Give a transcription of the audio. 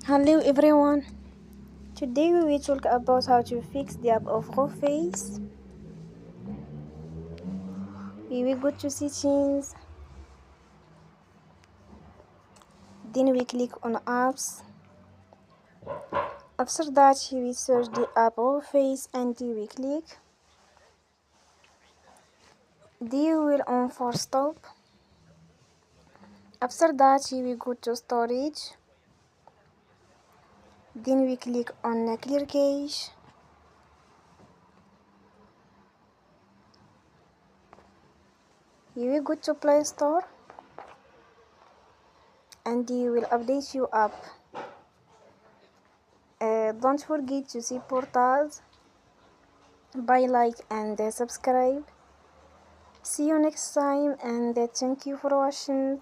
Hello everyone. Today we will talk about how to fix the app of Reface. We will go to settings, then we click on apps. After that we search the app Reface and we click. Then we will on for stop. After that we go to storage. Then we click on clear cache. You will go to Play Store and you will update your app. Don't forget to support us by like and subscribe. See you next time and thank you for watching.